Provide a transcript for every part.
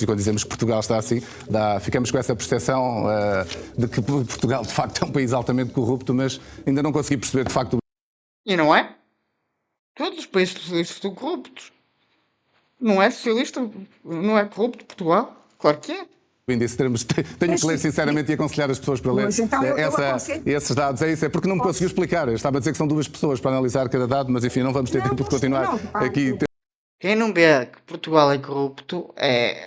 E quando dizemos que Portugal está assim, ficamos com essa percepção de que Portugal de facto é um país altamente corrupto, mas ainda não consegui perceber de facto. E não é? Todos os países socialistas são corruptos. Não é socialista, não é corrupto Portugal? Claro que é. Tenho que ler sinceramente e aconselhar as pessoas para ler então esses dados. É isso, é porque não me conseguiu explicar. Eu estava a dizer que são duas pessoas para analisar cada dado, mas enfim, não vvamos ter tempo de continuar aqui. Quem não vê que Portugal é corrupto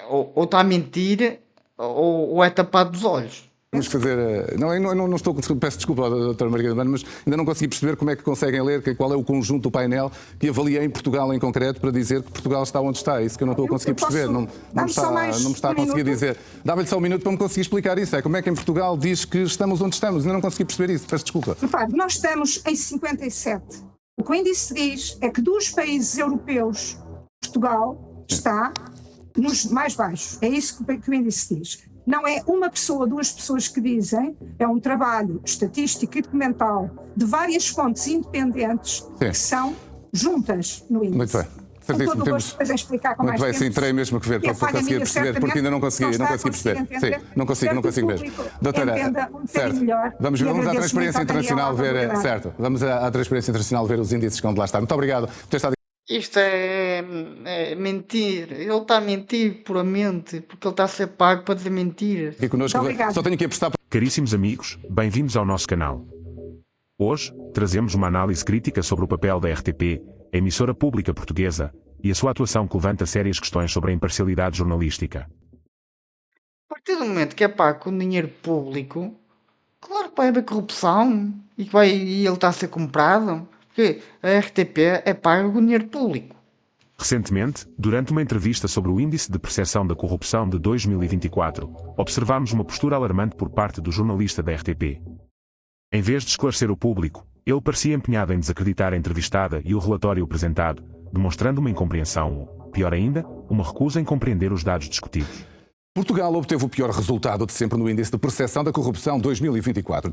ou está a mentir ou é tapado dos olhos. Vamos fazer. Não estou. Peço desculpa, Dra. Margarida Mano, mas ainda não consegui perceber como é que conseguem ler qual é o conjunto do painel que avalia em Portugal em concreto para dizer que Portugal está onde está. É isso que eu não estou a conseguir perceber. Não me está a conseguir dizer. Dava-lhe só um minuto para me conseguir explicar isso. É como é que em Portugal diz que estamos onde estamos. Ainda não consegui perceber isso. Peço desculpa. Repare, nós estamos em 57. O que o índice diz é que dos países europeus, Portugal está nos mais baixos. É isso que o índice diz. Não é uma pessoa, duas pessoas que dizem, é um trabalho estatístico e documental de várias fontes independentes que são juntas no índice. Muito bem. Certíssimo. Depois a explicar com muito mais bem, sim, terei mesmo que ver para conseguir perceber, porque ainda não consegui perceber. Sim, não consigo mesmo. Doutora, certo. Vamos à Transparência Internacional ver, certo. Vamos à Transparência Internacional ver os índices que onde lá está. Muito obrigado por ter estado. Isto é mentir. Ele está a mentir puramente, porque ele está a ser pago para dizer mentiras. E connosco, só tenho que apostar. Caríssimos amigos, bem-vindos ao nosso canal. Hoje, trazemos uma análise crítica sobre o papel da RTP, a emissora pública portuguesa, e a sua atuação que levanta sérias questões sobre a imparcialidade jornalística. A partir do momento que é pago com dinheiro público, claro que vai haver corrupção e ele está a ser comprado. Porque a RTP é paga com dinheiro público. Recentemente, durante uma entrevista sobre o Índice de Percepção da Corrupção de 2024, observámos uma postura alarmante por parte do jornalista da RTP. Em vez de esclarecer o público, ele parecia empenhado em desacreditar a entrevistada e o relatório apresentado, demonstrando uma incompreensão ou, pior ainda, uma recusa em compreender os dados discutidos. Portugal obteve o pior resultado de sempre no Índice de Percepção da Corrupção 2024.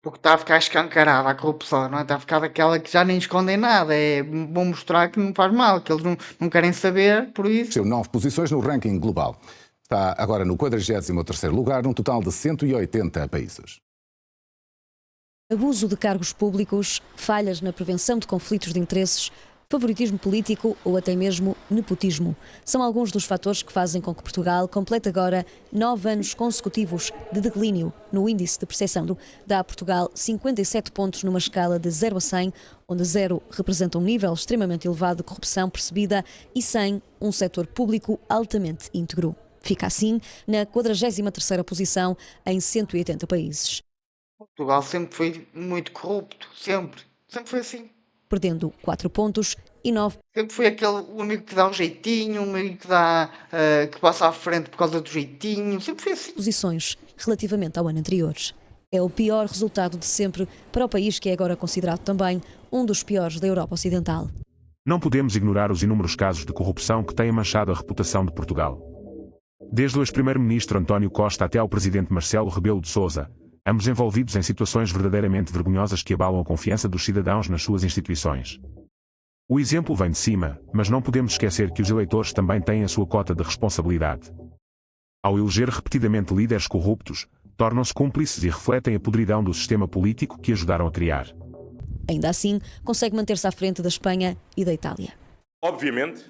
Porque está a ficar escancarada a corrupção, não é? Está a ficar daquela que já nem escondem nada. É bom mostrar que não faz mal, que eles não querem saber, por isso. 9 posições no ranking global. Está agora no 43º lugar, num total de 180 países. Abuso de cargos públicos, falhas na prevenção de conflitos de interesses, favoritismo político ou até mesmo nepotismo. São alguns dos fatores que fazem com que Portugal complete agora 9 anos consecutivos de declínio no índice de percepção. Dá a Portugal 57 pontos numa escala de 0 a 100, onde 0 representa um nível extremamente elevado de corrupção percebida e 100 um setor público altamente íntegro. Fica assim na 43ª posição em 180 países. Portugal sempre foi muito corrupto, sempre foi assim. Perdendo 4 pontos e 9. Sempre foi o amigo que dá um jeitinho, um amigo que passa à frente por causa do jeitinho, sempre foi assim. Posições relativamente ao ano anterior. É o pior resultado de sempre para o país que é agora considerado também um dos piores da Europa Ocidental. Não podemos ignorar os inúmeros casos de corrupção que têm manchado a reputação de Portugal. Desde o ex-primeiro-ministro António Costa até ao presidente Marcelo Rebelo de Sousa, ambos envolvidos em situações verdadeiramente vergonhosas que abalam a confiança dos cidadãos nas suas instituições. O exemplo vem de cima, mas não podemos esquecer que os eleitores também têm a sua cota de responsabilidade. Ao eleger repetidamente líderes corruptos, tornam-se cúmplices e refletem a podridão do sistema político que ajudaram a criar. Ainda assim, consegue manter-se à frente da Espanha e da Itália. Obviamente,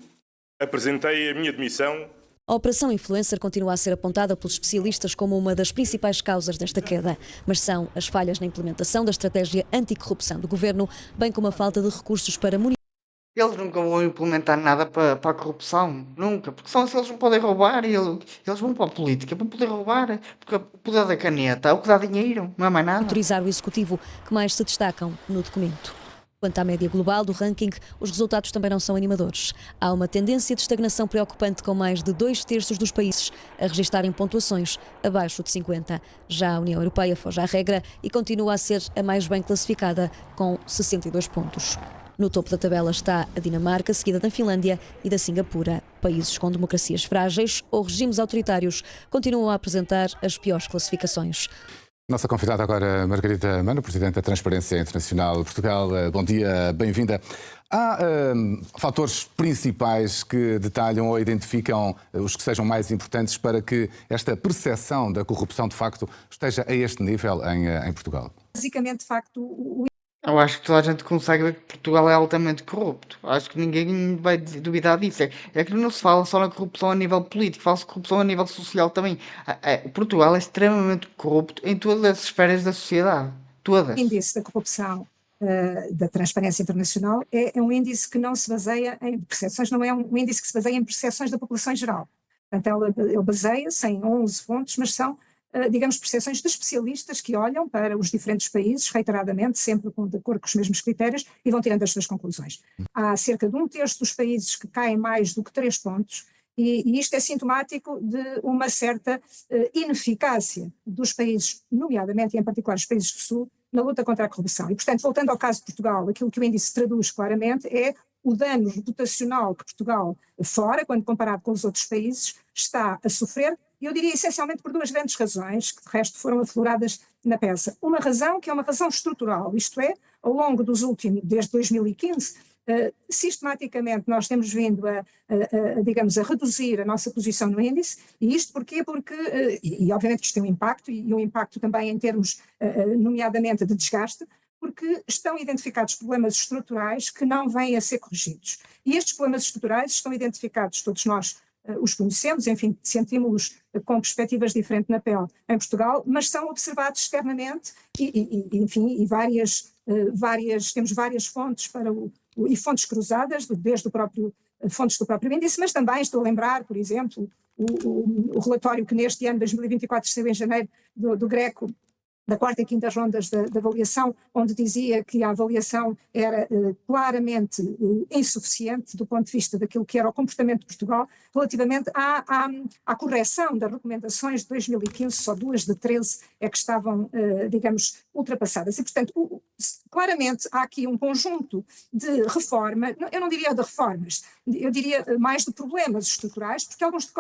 apresentei a minha demissão. A Operação Influencer continua a ser apontada pelos especialistas como uma das principais causas desta queda, mas são as falhas na implementação da estratégia anticorrupção do governo, bem como a falta de recursos para monitorar. Eles nunca vão implementar nada para a corrupção, nunca, porque só se eles não podem roubar, eles vão para a política para poder roubar, porque o poder da caneta é o que dá dinheiro, não é mais nada. Autorizar o executivo que mais se destacam no documento. Quanto à média global do ranking, os resultados também não são animadores. Há uma tendência de estagnação preocupante com mais de 2/3 dos países a registarem pontuações abaixo de 50. Já a União Europeia foge à regra e continua a ser a mais bem classificada, com 62 pontos. No topo da tabela está a Dinamarca, seguida da Finlândia e da Singapura. Países com democracias frágeis ou regimes autoritários continuam a apresentar as piores classificações. Nossa convidada agora, Margarida Mano, Presidente da Transparência Internacional de Portugal. Bom dia, bem-vinda Há fatores principais que detalham ou identificam os que sejam mais importantes para que esta percepção da corrupção, de facto, esteja a este nível em Portugal? Basicamente, de facto, Eu acho que toda a gente consegue ver que Portugal é altamente corrupto. Acho que ninguém vai duvidar disso. É que não se fala só na corrupção a nível político, fala-se de corrupção a nível social também. Portugal é extremamente corrupto em todas as esferas da sociedade. Todas. o índice da corrupção da Transparência Internacional é um índice que não se baseia em percepções, não é um índice que se baseia em percepções da população em geral. Portanto, ele baseia-se em 11 fontes, mas são, digamos, percepções de especialistas que olham para os diferentes países, reiteradamente, sempre de acordo com os mesmos critérios, e vão tirando as suas conclusões. Há cerca de 1/3 dos países que caem mais do que 3 pontos, e isto é sintomático de uma certa ineficácia dos países, nomeadamente e em particular os países do Sul, na luta contra a corrupção. E, portanto, voltando ao caso de Portugal, aquilo que o índice traduz claramente é o dano reputacional que Portugal, fora, quando comparado com os outros países, está a sofrer, e eu diria essencialmente por 2 grandes razões, que de resto foram afloradas na peça. Uma razão que é uma razão estrutural, isto é, ao longo dos últimos, desde 2015, sistematicamente nós temos vindo digamos, a reduzir a nossa posição no índice, e isto porquê? Porque, e obviamente que isto tem um impacto, e um impacto também em termos, nomeadamente, de desgaste, porque estão identificados problemas estruturais que não vêm a ser corrigidos. E estes problemas estruturais estão identificados, todos nós os conhecemos, enfim, sentimos-los com perspectivas diferentes na pele em Portugal, mas são observados externamente enfim, temos várias fontes e fontes cruzadas, desde fontes do próprio índice, mas também estou a lembrar, por exemplo, o relatório que neste ano, 2024, saiu em janeiro, do GRECO, da 4ª e 5ª rondas da avaliação, onde dizia que a avaliação era claramente insuficiente do ponto de vista daquilo que era o comportamento de Portugal relativamente à correção das recomendações de 2015, só 2 de 13 é que estavam, digamos, ultrapassadas. E, portanto, claramente há aqui um conjunto de reforma, eu não diria de reformas, eu diria mais de problemas estruturais, porque alguns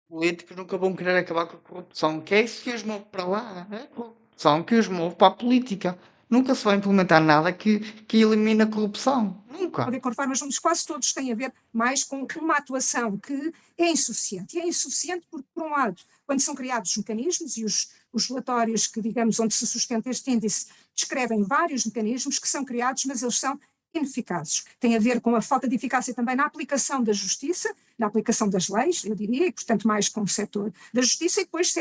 políticos nunca vão querer acabar com a corrupção, que é isso que os move para lá, é a corrupção que os move para a política. Nunca se vai implementar nada que elimine a corrupção. Nunca. a ver com reformas, mas quase todos têm a ver mais com uma atuação que é insuficiente. E é insuficiente porque, por um lado, quando são criados os mecanismos, e os relatórios que, digamos, onde se sustenta este índice, descrevem vários mecanismos que são criados, mas eles são ineficazes. Tem a ver com a falta de eficácia também na aplicação da justiça, na aplicação das leis, eu diria, e portanto mais com o setor da justiça, e depois,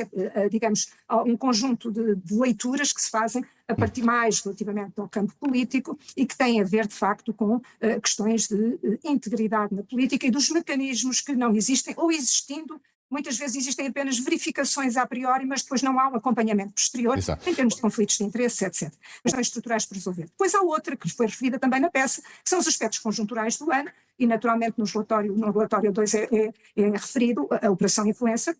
digamos, um conjunto de leituras que se fazem a partir mais relativamente ao campo político e que têm a ver, de facto, com questões de integridade na política e dos mecanismos que não existem, ou existindo, muitas vezes existem apenas verificações a priori, mas depois não há um acompanhamento posterior. Exato. Em termos de conflitos de interesse, etc. Questões estruturais por resolver. Depois há outra, que foi referida também na peça, que são os aspectos conjunturais do ano, e naturalmente no relatório 2 é referido a Operação Influencer,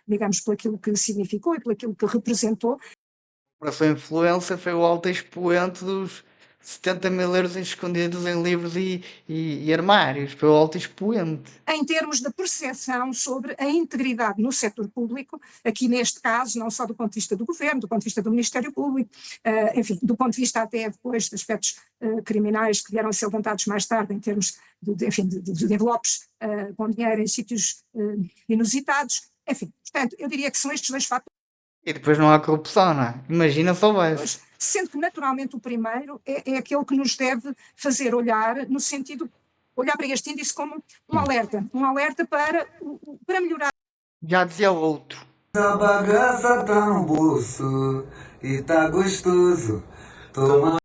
digamos, por aquilo que significou e por aquilo que representou. A Operação Influencer foi o alto expoente dos 70 mil euros escondidos em livros e armários, foi o alto expoente. Em termos de percepção sobre a integridade no setor público, aqui neste caso, não só do ponto de vista do governo, do ponto de vista do Ministério Público, enfim, do ponto de vista até depois de aspectos criminais que vieram a ser levantados mais tarde em termos de envelopes com dinheiro em sítios inusitados, enfim, portanto, eu diria que são estes 2 fatores. E depois não há corrupção, não é? Imagina se houvesse. Sendo que naturalmente o primeiro é aquele que nos deve fazer olhar no sentido, olhar para este índice como um alerta para melhorar. Já dizia o outro. A bagaça tá no bolso e tá gostoso. Toma.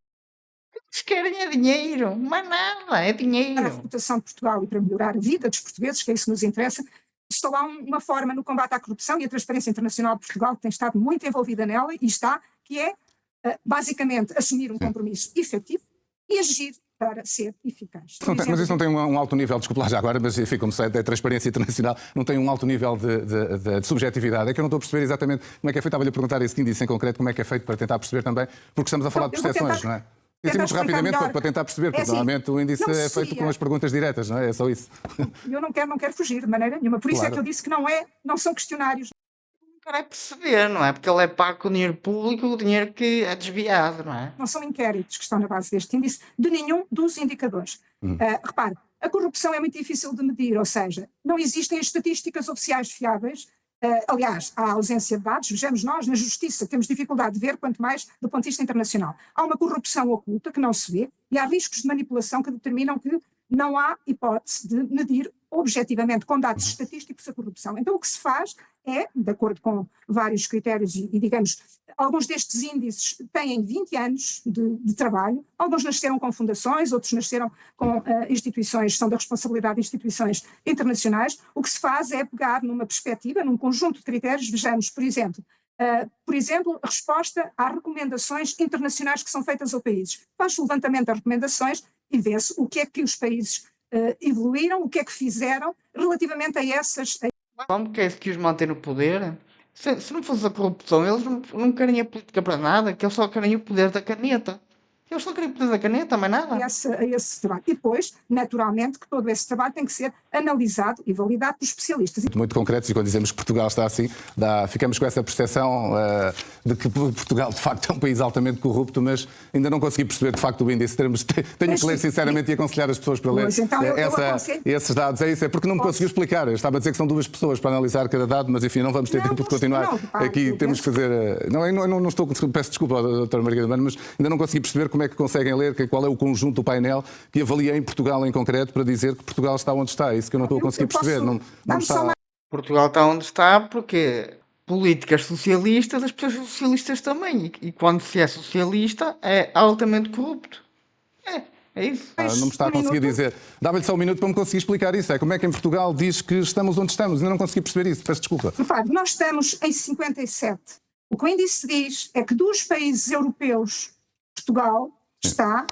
Eles querem é dinheiro, mais nada, é dinheiro. Para a reputação de Portugal e para melhorar a vida dos portugueses, que é isso que nos interessa, só há uma forma no combate à corrupção, e a Transparência Internacional de Portugal tem estado muito envolvida nela, e está, que é basicamente assumir um compromisso efetivo e agir para ser eficaz. Mas isso não tem um alto nível, desculpe lá já agora, mas enfim, como sei, é Transparência Internacional, não tem um alto nível de subjetividade. É que eu não estou a perceber exatamente como é que é feito. Estava-lhe a perguntar esse índice em concreto, como é que é feito para tentar perceber também, porque estamos a falar de percepções, não é? Isso muito rapidamente para tentar perceber, porque normalmente o índice é feito com as perguntas diretas, não é? É só isso. Eu não quero fugir de maneira nenhuma, por isso é que eu disse que não são questionários. cara é perceber, não é? Porque ele é pago com dinheiro público, o dinheiro que é desviado, não é? Não são inquéritos que estão na base deste índice, de nenhum dos indicadores. Repare, a corrupção é muito difícil de medir, ou seja, não existem estatísticas oficiais fiáveis. Aliás, há ausência de dados. Vejamos nós, na justiça, temos dificuldade de ver, quanto mais do ponto de vista internacional. Há uma corrupção oculta que não se vê e há riscos de manipulação que determinam que não há hipótese de medir objetivamente, com dados estatísticos, a corrupção. Então, o que se faz é, de acordo com vários critérios, e digamos, alguns destes índices têm 20 anos de trabalho, alguns nasceram com fundações, outros nasceram com instituições, são da responsabilidade de instituições internacionais. O que se faz é pegar numa perspectiva, num conjunto de critérios, vejamos, por exemplo, a resposta às recomendações internacionais que são feitas a países. Faz-se o levantamento das recomendações e vê-se o que é que os países evoluíram, o que é que fizeram relativamente a essas. Como que é isso que os mantém no poder? Se não fosse a corrupção, eles não querem a política para nada, que eles só querem o poder da caneta. Eles só querem o poder da caneta, mais nada. A esse trabalho. E depois, naturalmente, que todo esse trabalho tem que ser analisado e validado por especialistas. Muito concretos, e quando dizemos que Portugal está assim, ficamos com essa percepção de que Portugal, de facto, é um país altamente corrupto, mas ainda não consegui perceber, de facto, o índice. Tenho que ler sinceramente e aconselhar as pessoas para ler então eu aconselho. esses dados. É isso, é porque não me conseguiu explicar. Eu estava a dizer que são 2 pessoas para analisar cada dado, mas enfim, não vamos ter tempo de continuar. Aqui temos que fazer. Não estou. Peço desculpa, doutora Margarida Urbano, mas ainda não consegui perceber como é que conseguem ler qual é o conjunto do painel que avalia em Portugal em concreto para dizer que Portugal está onde está. É isso que eu não estou a conseguir perceber. Não está. Portugal está onde está porque políticas socialistas, as pessoas socialistas também. E quando se é socialista, é altamente corrupto. É isso. Não me está a conseguir dizer. Dá-lhe só um minuto para me conseguir explicar isso. É como é que em Portugal diz que estamos onde estamos. Ainda não consegui perceber isso. Peço desculpa. Repare, nós estamos em 57. O que o índice diz é que dos países europeus, Portugal está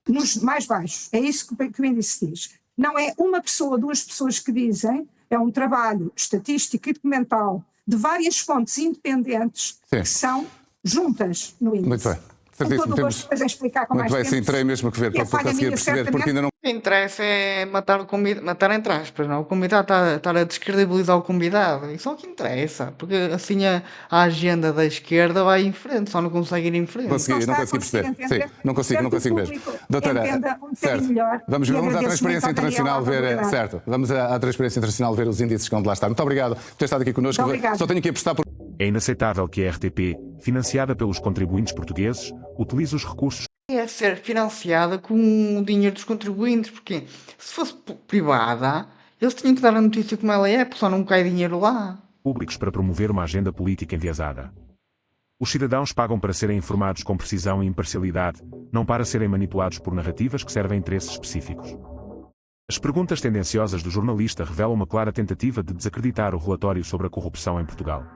nos mais baixos. É isso que o índice diz. Não é uma pessoa, 2 pessoas que dizem, é um trabalho estatístico e documental de várias fontes independentes que são juntas no índice. Muito bem. Certíssimo. Depois em explicar com muito mais bem, tempo. sim, terei mesmo que ver para conseguir perceber, porque ainda não. O que interessa é matar o convidado, matar entre aspas, não? O convidado estar a descredibilizar o convidado. Isso é o que interessa, porque assim a agenda da esquerda vai em frente, só não consegue ir em frente. Não consegui perceber. Sim, não consigo mesmo. Doutora, certo. Vamos à transparência internacional ver, certo. Vamos à transparência internacional ver os índices que onde lá está. Muito obrigado por ter estado aqui connosco. Só tenho que apostar por. É inaceitável que a RTP, financiada pelos contribuintes portugueses, utilize os recursos É ser financiada com o dinheiro dos contribuintes, porque se fosse privada, eles tinham que dar a notícia como ela é, porque só não cai dinheiro lá. públicos para promover uma agenda política enviesada. Os cidadãos pagam para serem informados com precisão e imparcialidade, não para serem manipulados por narrativas que servem a interesses específicos. As perguntas tendenciosas do jornalista revelam uma clara tentativa de desacreditar o relatório sobre a corrupção em Portugal.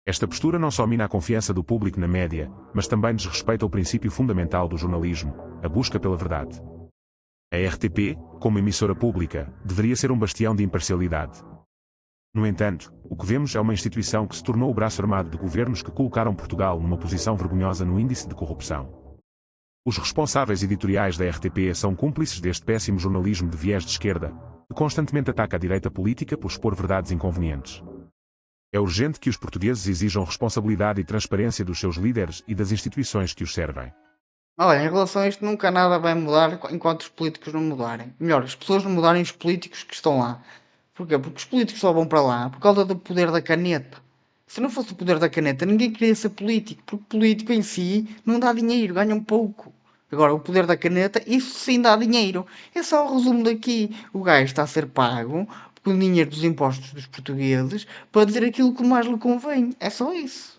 Esta postura não só mina a confiança do público na média, mas também desrespeita o princípio fundamental do jornalismo, a busca pela verdade. A RTP, como emissora pública, deveria ser um bastião de imparcialidade. No entanto, o que vemos é uma instituição que se tornou o braço armado de governos que colocaram Portugal numa posição vergonhosa no índice de corrupção. Os responsáveis editoriais da RTP são cúmplices deste péssimo jornalismo de viés de esquerda, que constantemente ataca a direita política por expor verdades inconvenientes. É urgente que os portugueses exijam responsabilidade e transparência dos seus líderes e das instituições que os servem. Olha, em relação a isto, nunca nada vai mudar enquanto os políticos não mudarem. Melhor, as pessoas não mudarem, os políticos que estão lá. Porquê? Porque os políticos só vão para lá por causa do poder da caneta. Se não fosse o poder da caneta, ninguém queria ser político, porque político em si não dá dinheiro, ganha um pouco. Agora, o poder da caneta, isso sim dá dinheiro. É só o resumo daqui. O gajo está a ser pago com o dinheiro dos impostos dos portugueses para dizer aquilo que mais lhe convém. É só isso.